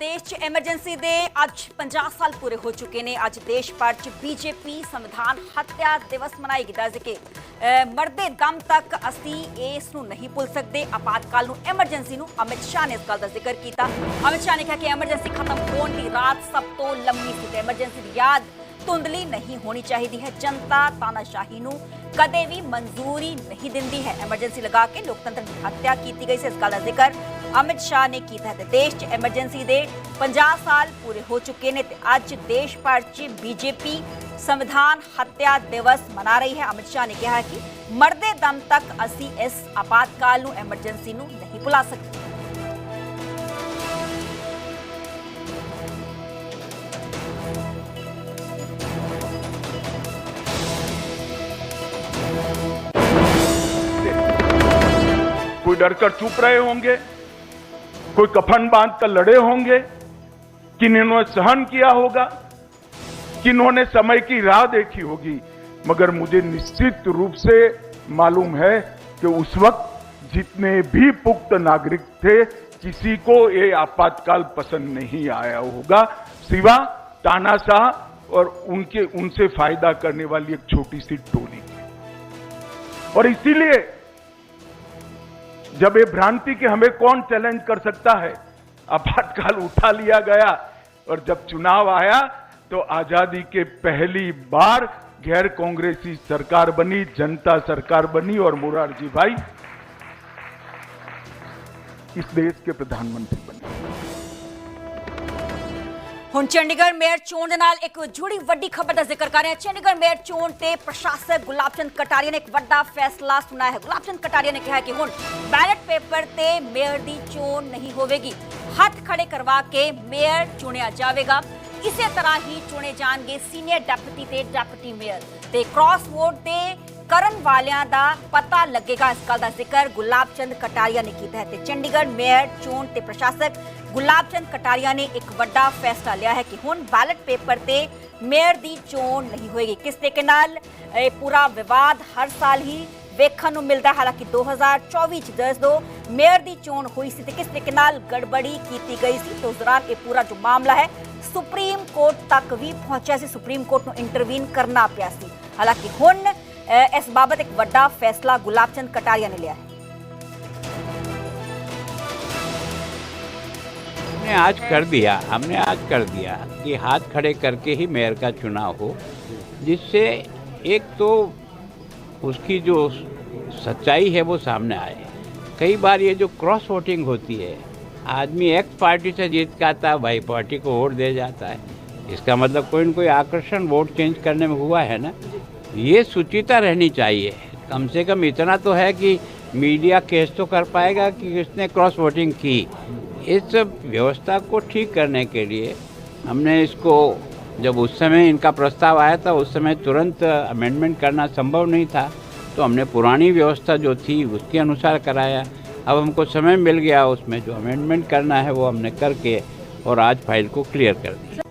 देश 'ਚ एमरजेंसी ਦੇ ਅੱਜ 50 ਸਾਲ ਪੂਰੇ ਹੋ ਚੁੱਕੇ ਨੇ। ਅੱਜ ਦੇਸ਼ ਭਰ 'ਚ ਬੀਜੇਪੀ ਸੰਵਿਧਾਨ ਹੱਤਿਆ ਦਿਵਸ ਮਨਾਈ ਗਿਆ ਜਿ ਕਿ ਮਰਦੇ ਦਮ ਤੱਕ ਅਸੀਂ ਇਸ ਨੂੰ ਨਹੀਂ ਭੁੱਲ ਸਕਦੇ। ਆਪਾਤਕਾਲ ਨੂੰ ਐਮਰਜੈਂਸੀ ਨੂੰ ਅਮਿਤ ਸ਼ਾਹ ਨੇ ਇਸ ਗੱਲ ਦਾ ਜ਼ਿਕਰ ਕੀਤਾ। ਅਮਿਤ ਸ਼ਾਹ ਨੇ ਕਿਹਾ ਕਿ ਐਮਰਜੈਂਸੀ ਖਤਮ ਹੋਣ ਦੀ ਰਾਤ ਸਭ ਤੋਂ ਲੰਮੀ ਸੀ ਤੇ ਐਮਰਜੈਂਸੀ ਦੀ ਯਾਦ ਧੁੰਦਲੀ नहीं होनी चाहिए है। जनता तानाशाही नूं कदे भी मंजूरी नहीं दिंदी है। एमरजेंसी लगा के लोकतंत्र की हत्या की गई है। इस गल का जिक्र अमित शाह ने किया है। देश च एमरजेंसी दे 50 साल पूरे हो चुके हैं ते अज देश भर च बीजेपी संविधान हत्या दिवस मना रही है। अमित शाह ने कहा कि मरदे दम तक असी इस आपातकाल नूं एमरजेंसी नूं नहीं भुला सकते। कोई डरकर चुप रहे होंगे, कोई कफन बांधकर लड़े होंगे, किन्होंने सहन किया होगा, किन्होंने समय की राह देखी होगी। मगर मुझे निश्चित रूप से मालूम है कि उस वक्त जितने भी पुख्त नागरिक थे किसी को ये आपातकाल पसंद नहीं आया होगा, सिवा तानाशाह और उनसे फायदा करने वाली एक छोटी सी टोली की। और इसीलिए जब ये भ्रांति कि हमें कौन चैलेंज कर सकता है, आपातकाल उठा लिया गया। और जब चुनाव आया तो आजादी के पहली बार गैर कांग्रेसी सरकार बनी, जनता सरकार बनी और मोरारजी भाई इस देश के प्रधानमंत्री बने। ਹੁਣ ਚੰਡੀਗੜ੍ਹ ਮੇਅਰ ਚੋਣ ਦੇ ਨਾਲ ਇੱਕ ਜੁੜੀ ਵੱਡੀ ਖਬਰ ਦਾ ਜ਼ਿਕਰ ਕਰ ਰਹੇ ਹਾਂ। ਚੰਡੀਗੜ੍ਹ ਮੇਅਰ ਚੋਣ ਤੇ ਪ੍ਰਸ਼ਾਸਕ ਗੁਲਾਬ ਚੰਦ ਕਟਾਰੀਆ ਨੇ ਇੱਕ ਵੱਡਾ ਫੈਸਲਾ ਸੁਣਾਇਆ ਹੈ। ਗੁਲਾਬ ਚੰਦ ਕਟਾਰੀਆ ਨੇ ਕਿਹਾ ਕਿ ਹੁਣ ਬੈਲਟ ਪੇਪਰ ਤੇ ਮੇਅਰ ਦੀ ਚੋਣ ਨਹੀਂ ਹੋਵੇਗੀ, ਹੱਥ ਖੜੇ ਕਰਵਾ ਕੇ ਮੇਅਰ ਚੁਣਿਆ ਜਾਵੇਗਾ। ਇਸੇ ਤਰ੍ਹਾਂ ਹੀ ਚੁਣੇ ਜਾਣਗੇ ਸੀਨੀਅਰ ਡੈਪੂਟੀ ਤੇ ਡੈਪੂਟੀ ਮੇਅਰ ਤੇ ਕ੍ਰਾਸ ਵੋਟ ਦੇ ਕਰਨ ਵਾਲਿਆਂ ਦਾ ਪਤਾ ਲੱਗੇਗਾ। ਇਸ ਗੱਲ ਦਾ ਜ਼ਿਕਰ ਗੁਲਾਬ ਚੰਦ ਕਟਾਰੀਆ ਨੇ ਕੀਤਾ ਹੈ ਤੇ ਚੰਡੀਗੜ੍ਹ ਮੇਅਰ ਚੋਣ ਤੇ ਪ੍ਰਸ਼ਾਸਕ ਗੁਲਾਬ ਚੰਦ ਕਟਾਰੀਆ ਨੇ ਇੱਕ ਵੱਡਾ ਫੈਸਲਾ ਲਿਆ ਹੈ ਕਿ ਹੁਣ ਬੈਲਟ ਪੇਪਰ ਤੇ ਮੇਅਰ ਦੀ ਚੋਣ ਨਹੀਂ ਹੋਏਗੀ। ਕਿਸ ਤਰੀਕੇ ਨਾਲ ਇਹ ਪੂਰਾ ਵਿਵਾਦ ਹਰ ਸਾਲ ਹੀ ਵੇਖਣ ਨੂੰ ਮਿਲਦਾ। ਹਾਲਾਂਕਿ 2024 ਚ ਜਦੋਂ ਮੇਅਰ ਦੀ ਚੋਣ ਹੋਈ ਸੀ ਤੇ ਕਿਸ ਤਰੀਕੇ ਨਾਲ ਗੜਬੜੀ ਕੀਤੀ ਗਈ ਸੀ ਤੇ ਉਸ ਦੌਰਾਨ ਇਹ ਪੂਰਾ ਜੋ ਮਾਮਲਾ ਹੈ ਸੁਪਰੀਮ ਕੋਰਟ ਤੱਕ ਵੀ ਪਹੁੰਚਿਆ ਸੀ। ਸੁਪਰੀਮ ਕੋਰਟ ਨੂੰ ਇੰਟਰਵੀਨ ਕਰਨਾ ਪਿਆ ਸੀ। ਹਾਲਾਂਕਿ ਹੁਣ इस बाबत एक बड़ा फैसला गुलाब चंद कटारिया ने लिया है। हमने आज कर दिया कि हाथ खड़े करके ही मेयर का चुनाव हो, जिससे एक तो उसकी जो सच्चाई है वो सामने आए। कई बार ये जो क्रॉस वोटिंग होती है, आदमी एक पार्टी से जीत के आता है, वाई पार्टी को वोट दे जाता है, इसका मतलब कोई न कोई आकर्षण वोट चेंज करने में हुआ है ना। ये सुचिता रहनी चाहिए। कम से कम इतना तो है कि मीडिया केस तो कर पाएगा कि किसने क्रॉस वोटिंग की। इस व्यवस्था को ठीक करने के लिए हमने इसको, जब उस समय इनका प्रस्ताव आया था उस समय तुरंत अमेंडमेंट करना संभव नहीं था, तो हमने पुरानी व्यवस्था जो थी उसके अनुसार कराया। अब हमको समय मिल गया, उसमें जो अमेंडमेंट करना है वो हमने करके और आज फाइल को क्लियर कर दिया।